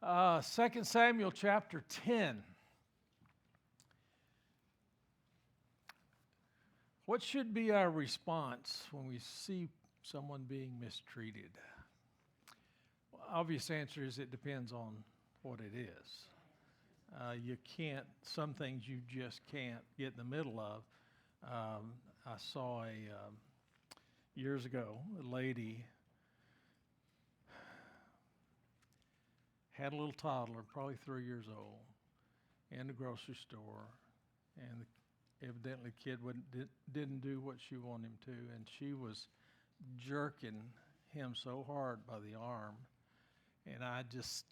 2 Samuel chapter 10. What should be our response when we see someone being mistreated? Well, obvious answer is it depends on what it is. Some things you just can't get in the middle of. I saw years ago, a lady had a little toddler, probably 3 years old, in the grocery store, and evidently the kid didn't do what she wanted him to, and she was jerking him so hard by the arm, and it's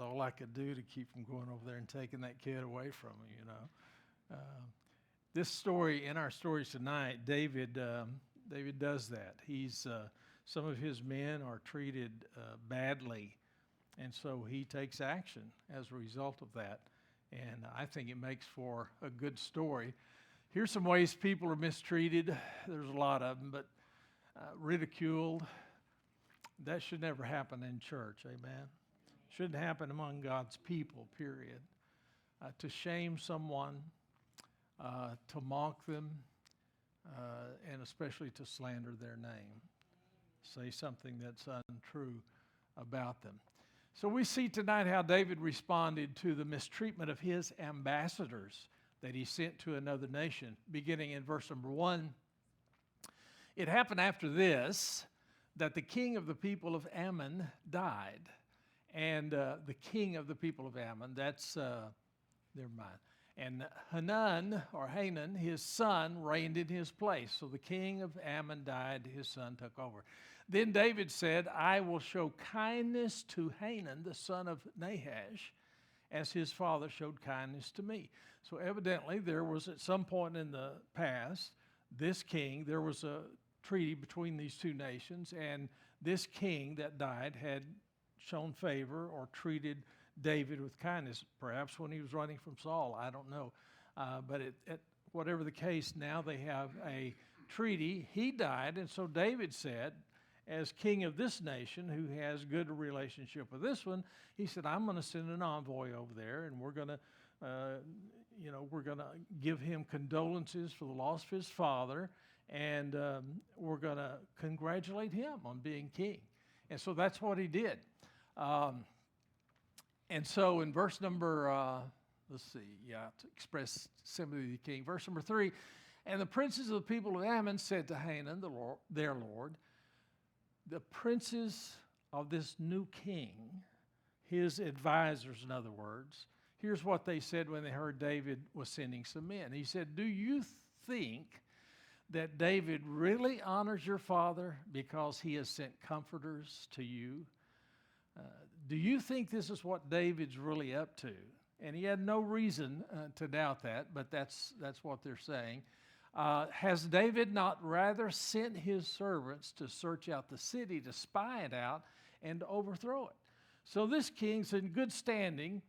all I could do to keep from going over there and taking that kid away from him, This story, in our stories tonight, David does that. Some of his men are treated badly, and so he takes action as a result of that. And I think it makes for a good story. Here's some ways people are mistreated. There's a lot of them, but ridiculed. That should never happen in church, amen? Shouldn't happen among God's people, period. To shame someone, to mock them, and especially to slander their name. Say something that's untrue about them. So we see tonight how David responded to the mistreatment of his ambassadors that he sent to another nation. Beginning in verse number 1, it happened after this that the king of the people of Ammon died. And the king of the people of Ammon, never mind. And Hanan, his son, reigned in his place. So the king of Ammon died, his son took over. Then David said, I will show kindness to Hanan, the son of Nahash, as his father showed kindness to me. So evidently there was at some point in the past, there was a treaty between these two nations, and this king that died had shown favor or treated David with kindness, perhaps when he was running from Saul, I don't know. But whatever the case, now they have a treaty. He died, and so David said, as king of this nation, who has good relationship with this one, he said, I'm going to send an envoy over there, and we're going to give him condolences for the loss of his father, and we're going to congratulate him on being king. And so that's what he did. And so in verse number, to express sympathy to the king, verse number 3, and the princes of the people of Ammon said to Hanan, their lord, the princes of this new king, his advisors, in other words, here's what they said when they heard David was sending some men. He said, do you think that David really honors your father because he has sent comforters to you? Do you think this is what David's really up to? And he had no reason to doubt that, but that's what they're saying. Has David not rather sent his servants to search out the city, to spy it out, and to overthrow it? So this king's in good standing.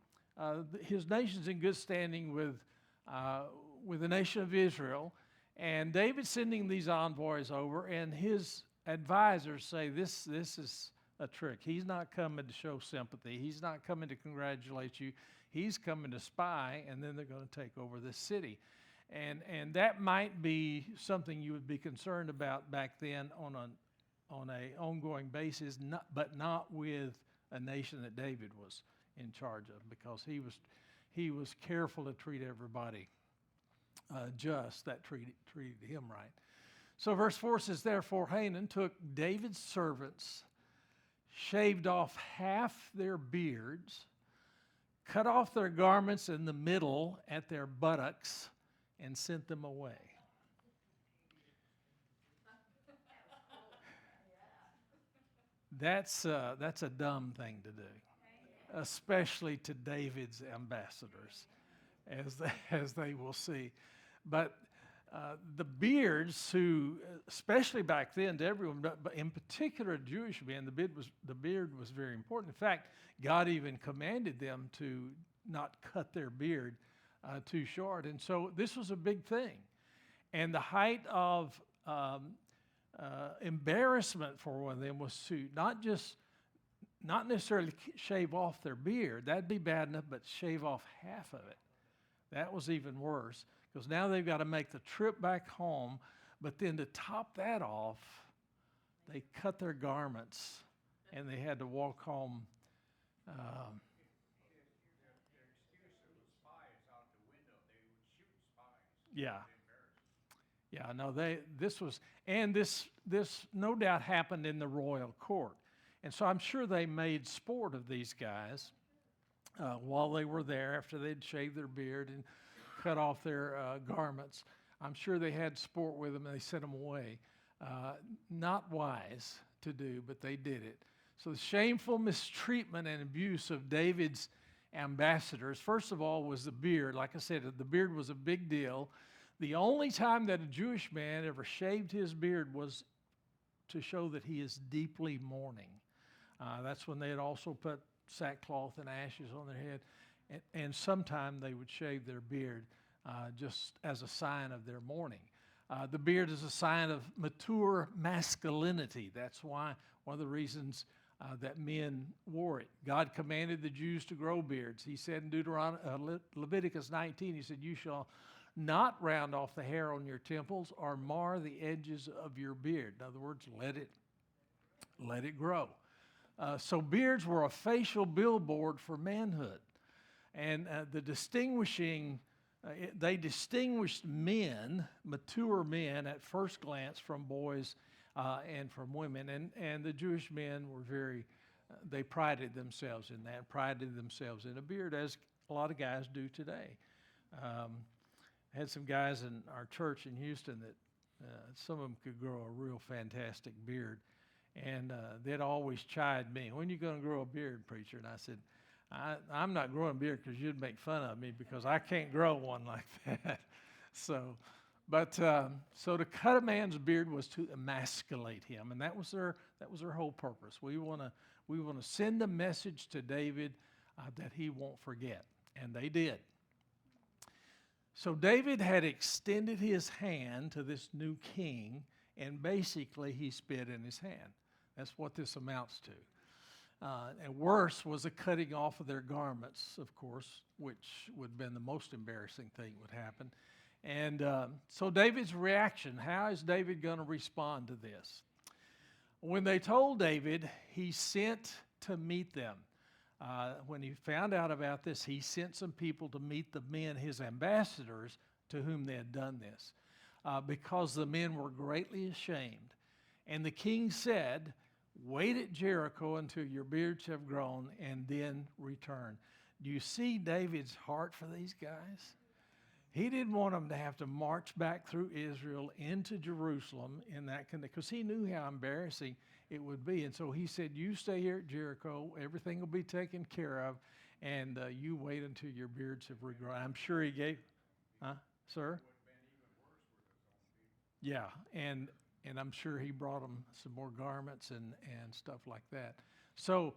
His nation's in good standing with the nation of Israel. And David's sending these envoys over, and his advisors say this is a trick. He's not coming to show sympathy. He's not coming to congratulate you. He's coming to spy, and then they're going to take over this city. And that might be something you would be concerned about back then on an ongoing basis, but not with a nation that David was in charge of, because he was careful to treat everybody just. That treated him right. So verse 4 says, therefore Hanan took David's servants, shaved off half their beards, cut off their garments in the middle at their buttocks, and sent them away. That's a dumb thing to do, especially to David's ambassadors, as they will see. But the beards, who, especially back then to everyone, but in particular Jewish men, the beard was very important. In fact, God even commanded them to not cut their beard too short. And so this was a big thing. And the height of embarrassment for one of them was to not just not necessarily shave off their beard. That'd be bad enough, but shave off half of it. That was even worse, because now they've got to make the trip back home, but then to top that off, they cut their garments, and they had to walk home. Their excuse of the spies out the window, they would shoot spies. Yeah. Embarrassing. Yeah, no, this no doubt happened in the royal court. And so I'm sure they made sport of these guys while they were there after they'd shaved their beard and cut off their garments. I'm sure they had sport with them and they sent them away. Not wise to do, but they did it. So the shameful mistreatment and abuse of David's ambassadors, first of all, was the beard. Like I said, the beard was a big deal. The only time that a Jewish man ever shaved his beard was to show that he is deeply mourning. That's when they had also put sackcloth and ashes on their head, and sometime they would shave their beard just as a sign of their mourning. The beard is a sign of mature masculinity. That's why one of the reasons that men wore it. God commanded the Jews to grow beards. He said in Leviticus 19, he said, "You shall not round off the hair on your temples or mar the edges of your beard." In other words, let it grow. So beards were a facial billboard for manhood. And they distinguished men, mature men at first glance from boys and from women. And the Jewish men were they prided themselves in that, prided themselves in a beard, as a lot of guys do today. I had some guys in our church in Houston that some of them could grow a real fantastic beard. And they'd always chide me, "When are you going to grow a beard, preacher?" And I said, I'm not growing a beard because you'd make fun of me because I can't grow one like that. So to cut a man's beard was to emasculate him, and that was their whole purpose. We want to send a message to David that he won't forget, and they did. So David had extended his hand to this new king, and basically he spit in his hand. That's what this amounts to. And worse was the cutting off of their garments, of course, which would have been the most embarrassing thing would happen. And so David's reaction, how is David going to respond to this? When they told David, he sent to meet them. When he found out about this, he sent some people to meet the men, his ambassadors, to whom they had done this, because the men were greatly ashamed. And the king said, "Wait at Jericho until your beards have grown, and then return." Do you see David's heart for these guys? He didn't want them to have to march back through Israel into Jerusalem in that condition, because he knew how embarrassing it would be. And so he said, "You stay here at Jericho, everything will be taken care of, and you wait until your beards have regrown." I'm sure he gave, sir? Yeah, and I'm sure he brought them some more garments and stuff like that. So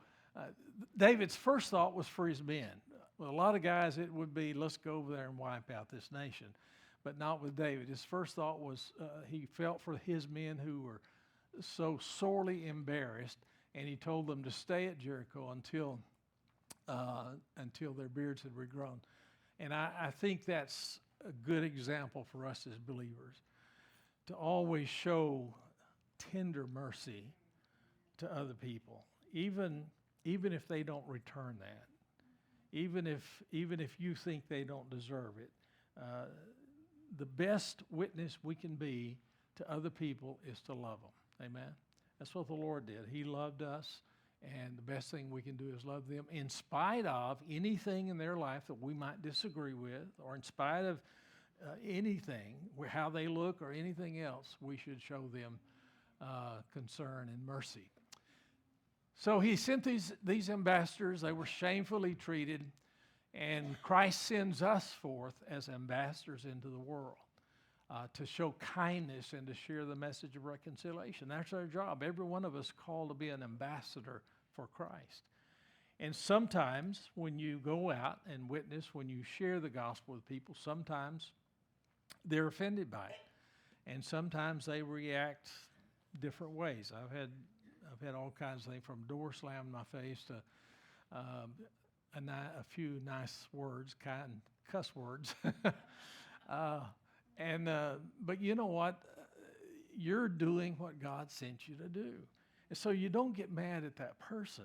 David's first thought was for his men. Well, a lot of guys, it would be, let's go over there and wipe out this nation. But not with David. His first thought was he felt for his men who were so sorely embarrassed, and he told them to stay at Jericho until their beards had regrown. And I think that's a good example for us as believers, to always show tender mercy to other people, even if they don't return that, even if you think they don't deserve it. The best witness we can be to other people is to love them. Amen. That's what the Lord did. He loved us, and the best thing we can do is love them in spite of anything in their life that we might disagree with, or in spite of anything, how they look or anything else. We should show them concern and mercy. So he sent these ambassadors. They were shamefully treated, and Christ sends us forth as ambassadors into the world to show kindness and to share the message of reconciliation. That's our job. Every one of us called to be an ambassador for Christ. And sometimes when you go out and witness, when you share the gospel with people, sometimes they're offended by it, and sometimes they react different ways. I've I've had all kinds of things, from door slam in my face to a few nice words, kind cuss words. But you know what? You're doing what God sent you to do. And so you don't get mad at that person.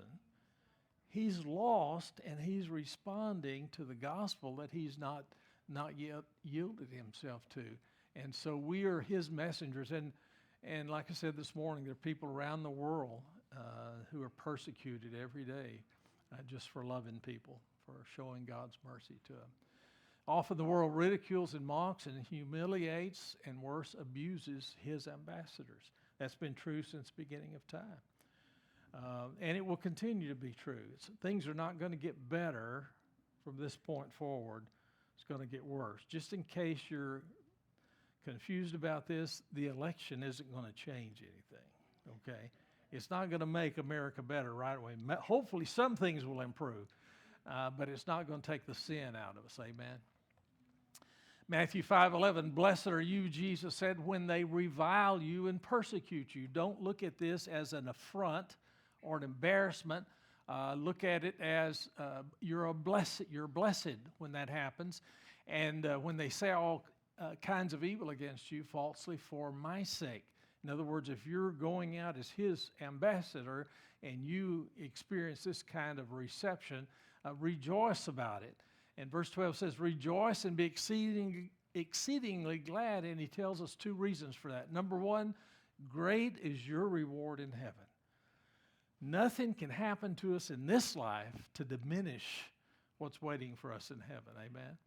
He's lost, and he's responding to the gospel that he's not yet yielded himself to. And so we are his messengers. And like I said this morning, there are people around the world who are persecuted every day just for loving people, for showing God's mercy to them. Often the world ridicules and mocks and humiliates and worse, abuses his ambassadors. That's been true since the beginning of time. And it will continue to be true. Things are not going to get better from this point forward. It's going to get worse. Just in case you're confused about this, the election isn't going to change anything, okay? It's not going to make America better right away. Hopefully some things will improve, but it's not going to take the sin out of us, amen? Matthew 5:11, blessed are you, Jesus said, when they revile you and persecute you. Don't look at this as an affront or an embarrassment. Look at it as you're blessed when that happens. And when they say all kinds of evil against you falsely for my sake. In other words, if you're going out as his ambassador and you experience this kind of reception, rejoice about it. And verse 12 says, rejoice and be exceedingly glad. And he tells us two reasons for that. Number one, great is your reward in heaven. Nothing can happen to us in this life to diminish what's waiting for us in heaven. Amen.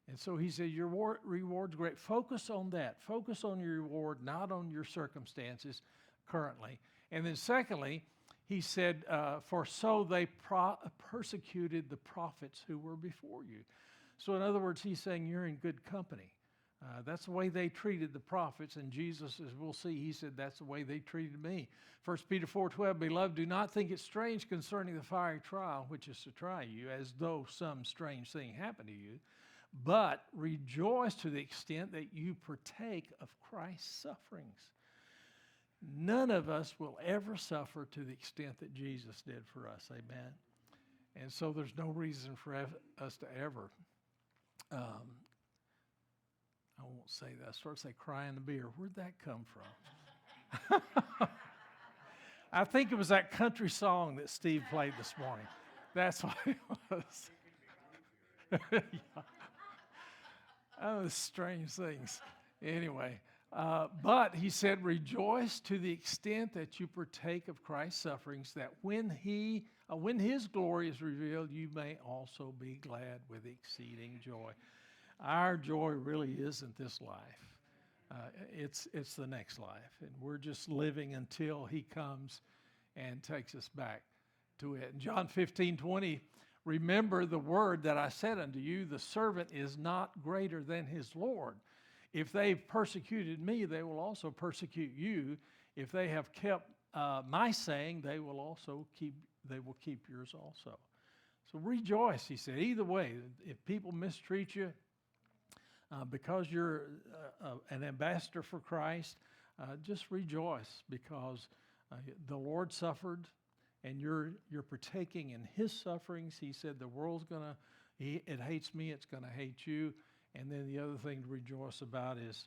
And so he said, your reward's great. Focus on that. Focus on your reward, not on your circumstances currently. And then secondly, he said, for so they persecuted the prophets who were before you. So in other words, he's saying you're in good company. That's the way they treated the prophets. And Jesus, as we'll see, he said, that's the way they treated me. 1 Peter 4:12, beloved, do not think it strange concerning the fiery trial, which is to try you, as though some strange thing happened to you. But rejoice to the extent that you partake of Christ's sufferings. None of us will ever suffer to the extent that Jesus did for us. Amen. And so there's no reason for us to ever, I won't say that. I start to say crying the beer. Where'd that come from? I think it was that country song that Steve played this morning. That's what it was. Yeah. Oh, strange things. Anyway, but he said, rejoice to the extent that you partake of Christ's sufferings, that when his glory is revealed, you may also be glad with exceeding joy. Our joy really isn't this life. It's the next life. And we're just living until he comes and takes us back to it. In John 15:20, remember the word that I said unto you, the servant is not greater than his Lord. If they've persecuted me, they will also persecute you. If they have kept my saying, they will keep yours also. So rejoice, he said. Either way, if people mistreat you because you're an ambassador for Christ, just rejoice because the Lord suffered. And you're partaking in his sufferings. He said the world's it hates me, it's going to hate you. And then the other thing to rejoice about is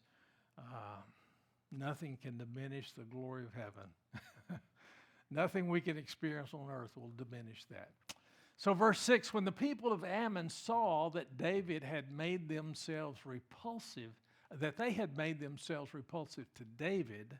nothing can diminish the glory of heaven. Nothing we can experience on earth will diminish that. So verse 6, when the people of Ammon saw that David had made themselves repulsive, that they had made themselves repulsive to David,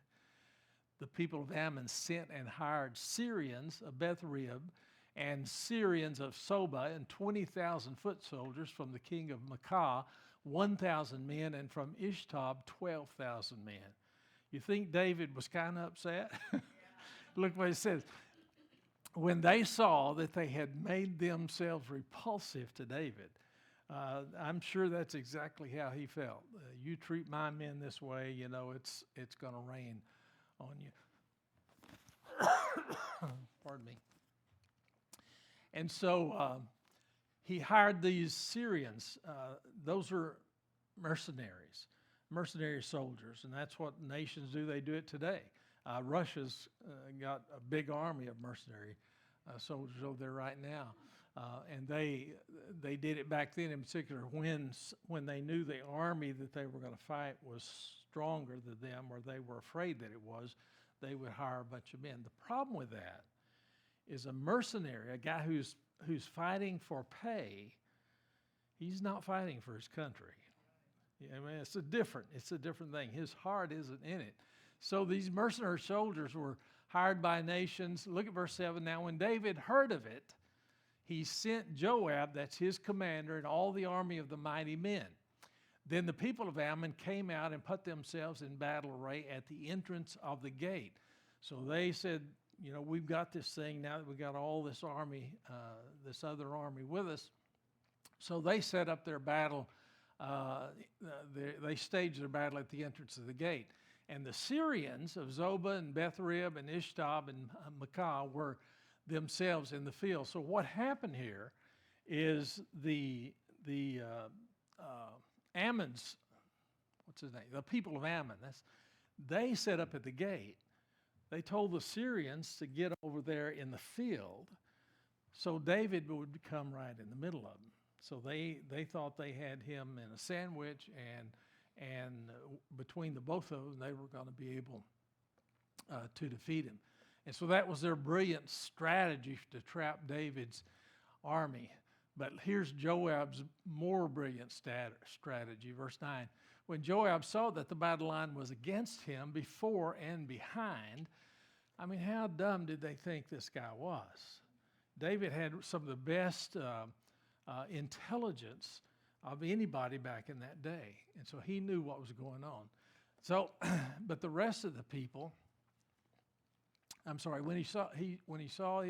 the people of Ammon sent and hired Syrians of Beth-Rib and Syrians of Soba and 20,000 foot soldiers from the king of Maacah, 1,000 men, and from Ishtab, 12,000 men. You think David was kind of upset? Look what it says. When they saw that they had made themselves repulsive to David, I'm sure that's exactly how he felt. You treat my men this way, you know, it's going to rain on you. Pardon me. And so he hired these Syrians. Those are mercenary soldiers, and that's what nations do. They do it today. Russia's got a big army of mercenary soldiers over there right now. And they did it back then in particular when they knew the army that they were going to fight was stronger than them, or they were afraid that it was, they would hire a bunch of men. The problem with that is a mercenary, a guy who's fighting for pay, he's not fighting for his country. I mean, it's a different thing. His heart isn't in it. So these mercenary soldiers were hired by nations. Look at verse 7. Now, when David heard of it, he sent Joab, that's his commander, and all the army of the mighty men. Then the people of Ammon came out and put themselves in battle array at the entrance of the gate. So they said, you know, we've got this thing now that we've got all this army, this other army with us. So they set up their battle. They staged their battle at the entrance of the gate. And the Syrians of Zobah and Bethrib and Ishtab and Makkah were themselves in the field. So what happened here is the Ammon's, what's his name? The people of Ammon. They set up at the gate. They told the Syrians to get over there in the field, so David would come right in the middle of them. So they thought they had him in a sandwich, and between the both of them, they were going to be able to defeat him. And so that was their brilliant strategy to trap David's army. But here's Joab's more brilliant strategy. Verse 9, when Joab saw that the battle line was against him before and behind, I mean, how dumb did they think this guy was? David had some of the best intelligence of anybody back in that day. And so he knew what was going on. So, but the rest of the people, when he saw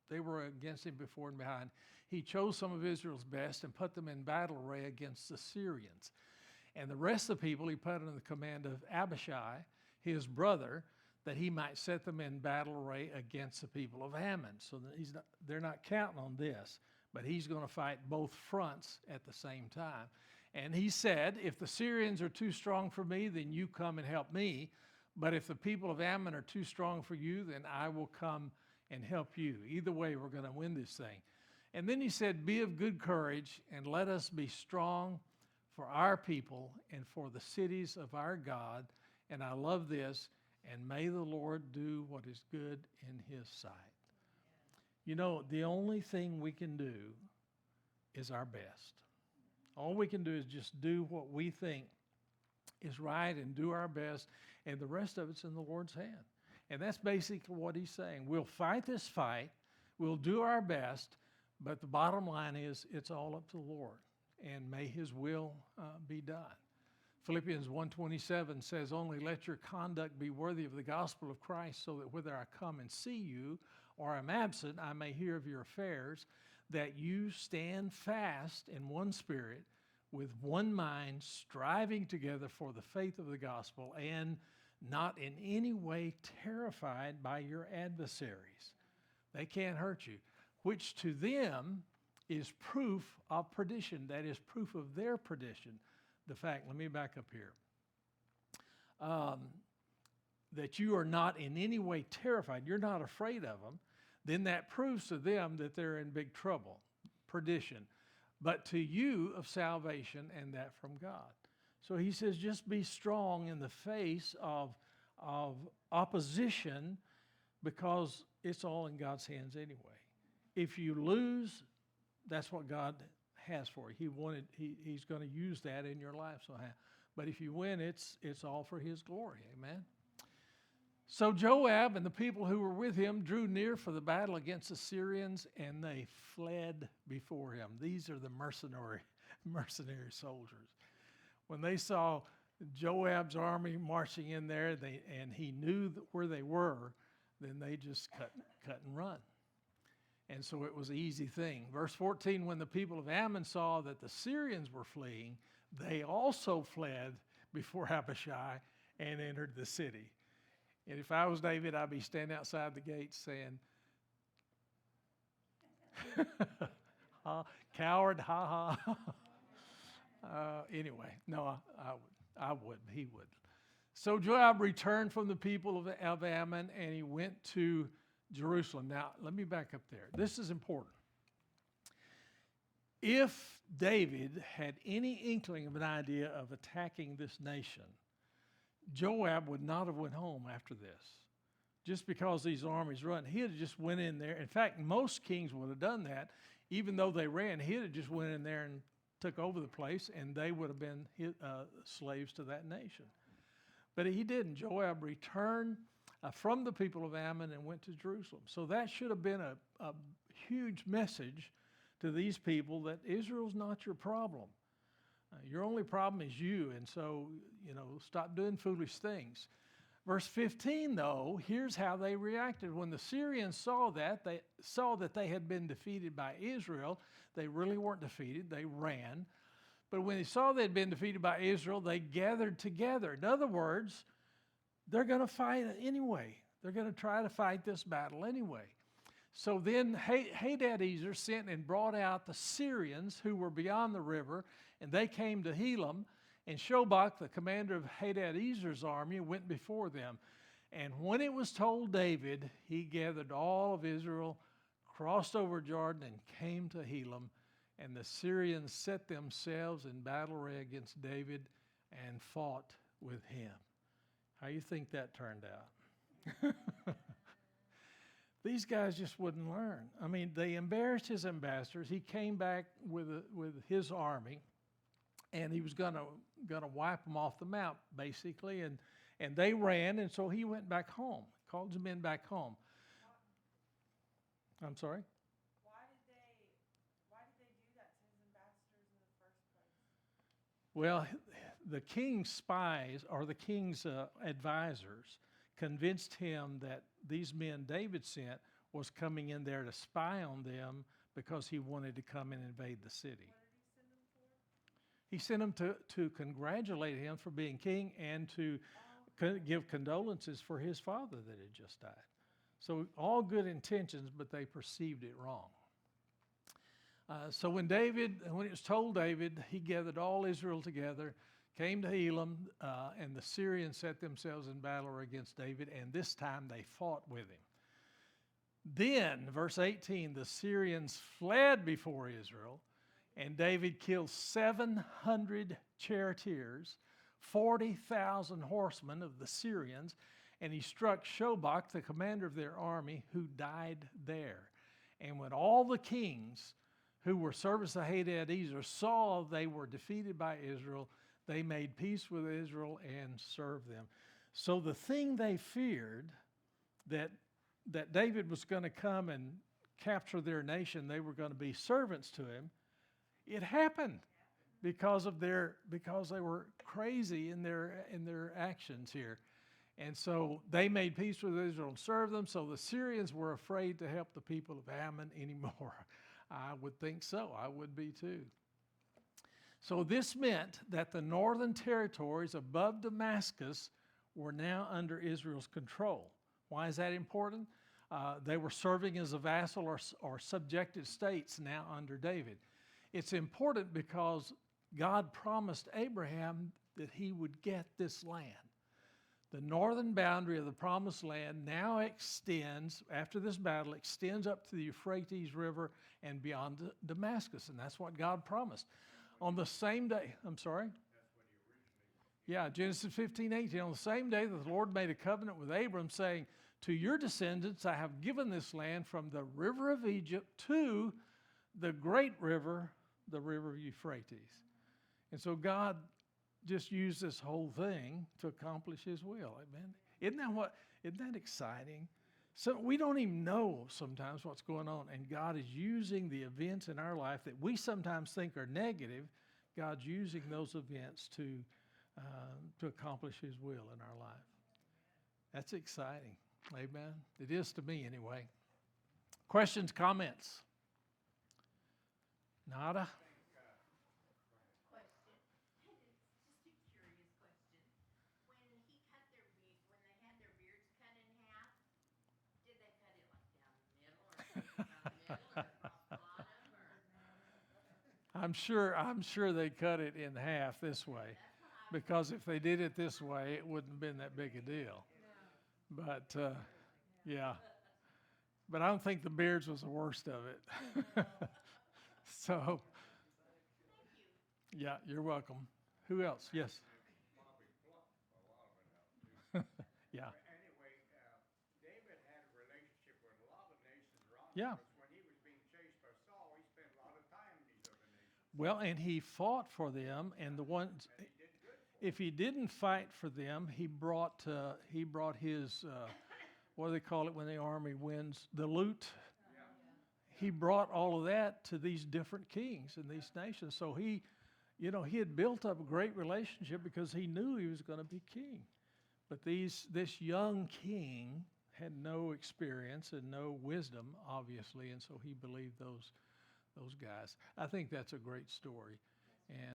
they were against him before and behind, he chose some of Israel's best and put them in battle array against the Syrians. And the rest of the people he put under the command of Abishai, his brother, that he might set them in battle array against the people of Ammon. So that they're not counting on this, but he's going to fight both fronts at the same time. And he said, if the Syrians are too strong for me, then you come and help me. But if the people of Ammon are too strong for you, then I will come and help you. Either way, we're going to win this thing. And then he said, be of good courage, and let us be strong for our people and for the cities of our God. And I love this, and may the Lord do what is good in his sight. You know, the only thing we can do is our best. All we can do is just do what we think is right and do our best, and the rest of it's in the Lord's hand. And that's basically what he's saying. We'll fight this fight, we'll do our best, but the bottom line is it's all up to the Lord, and may his will be done. Philippians 1:27 says, only let your conduct be worthy of the gospel of Christ, so that whether I come and see you or I'm absent, I may hear of your affairs, that you stand fast in one spirit, with one mind, striving together for the faith of the gospel, and not in any way terrified by your adversaries. They can't hurt you, which to them is proof of perdition. That is proof of their perdition. The fact, let me back up here, that you are not in any way terrified, you're not afraid of them, then that proves to them that they're in big trouble, perdition, but to you of salvation, and that from God. So he says, just be strong in the face of opposition, because it's all in God's hands anyway. If you lose, that's what God has for you. He's going to use that in your life. But if you win, it's all for his glory. Amen. So Joab and the people who were with him drew near for the battle against the Syrians, and they fled before him. These are the mercenary soldiers. When they saw Joab's army marching in there, and he knew where they were, then they just cut and run. And so it was an easy thing. Verse 14, when the people of Ammon saw that the Syrians were fleeing, they also fled before Abishai and entered the city. And if I was David, I'd be standing outside the gate saying, coward, ha ha. Anyway, no, I would. He would. So Joab returned from the people of Ammon, and he went to Jerusalem. Now, let me back up there. This is important. If David had any inkling of an idea of attacking this nation, Joab would not have went home after this. Just because these armies run, he'd have just went in there. In fact, most kings would have done that. Even though they ran, he'd have just went in there and took over the place, and they would have been slaves to that nation. But he didn't. Joab returned from the people of Ammon and went to Jerusalem. So that should have been a huge message to these people that Israel's not your problem. Your only problem is you, and so, stop doing foolish things. Verse 15, though, here's how they reacted. When the Syrians saw that they had been defeated by Israel. They really weren't defeated. They ran. But when they saw they had been defeated by Israel, they gathered together. In other words, they're going to fight anyway. They're going to try to fight this battle anyway. So then Hadadezer sent and brought out the Syrians who were beyond the river, and they came to Helam. And Shobach, the commander of Hadadezer's army, went before them. And when it was told David, he gathered all of Israel, crossed over Jordan, and came to Helam. And the Syrians set themselves in battle array against David and fought with him. How do you think that turned out? These guys just wouldn't learn. I mean, they embarrassed his ambassadors. He came back with his army, and he was going to wipe them off the map, basically. And they ran, and so he went back home, called his men back home. I'm sorry? Why did they do that to his ambassadors in the first place? Well, the king's spies, or the king's advisors, convinced him that these men David sent was coming in there to spy on them because he wanted to come and invade the city. What did he send them for? He sent them to congratulate him for being king and to give condolences for his father that had just died. So all good intentions, but they perceived it wrong. So when it was told David, he gathered all Israel together, came to Helam, and the Syrians set themselves in battle against David, and this time they fought with him. Then, verse 18, the Syrians fled before Israel, and David killed 700 charioteers, 40,000 horsemen of the Syrians, and he struck Shobach, the commander of their army, who died there. And when all the kings who were servants of Hadadezer saw they were defeated by Israel, they made peace with Israel and served them. So the thing they feared, that David was going to come and capture their nation, they were going to be servants to him, it happened because they were crazy in their actions here. And so they made peace with Israel and served them. So the Syrians were afraid to help the people of Ammon anymore. I would think so. I would be too. So this meant that the northern territories above Damascus were now under Israel's control. Why is that important? They were serving as a vassal or subjected states now under David. It's important because God promised Abraham that he would get this land. The northern boundary of the promised land now extends, after this battle, extends up to the Euphrates River and beyond Damascus, and that's what God promised. On the same day, I'm sorry? Yeah, Genesis 15:18. On the same day that the Lord made a covenant with Abram, saying, to your descendants I have given this land from the river of Egypt to the great river, the river of Euphrates. And so God just used this whole thing to accomplish his will. Amen. Isn't that exciting? So we don't even know sometimes what's going on, and God is using the events in our life that we sometimes think are negative. God's using those events to accomplish his will in our life. That's exciting. Amen. It is to me anyway. Questions, comments? Nada? I'm sure they cut it in half this way. because if they did it this way, it wouldn't have been that big a deal. But, yeah. But I don't think the beards was the worst of it. So, yeah, you're welcome. Who else? Yes. Probably plucked a lot of it out too. Yeah. But anyway, David had a relationship with a lot of nations around. Yeah. Because when he was being chased by Saul, he spent a lot of time in these other nations. Well, and he fought for them, and the ones, And he did good for if he didn't fight for them, he brought his, what do they call it when the army wins? The loot. He brought all of that to these different kings in these nations. So he had built up a great relationship because he knew he was going to be king. But this young king had no experience and no wisdom, obviously, and so he believed those guys. I think that's a great story. And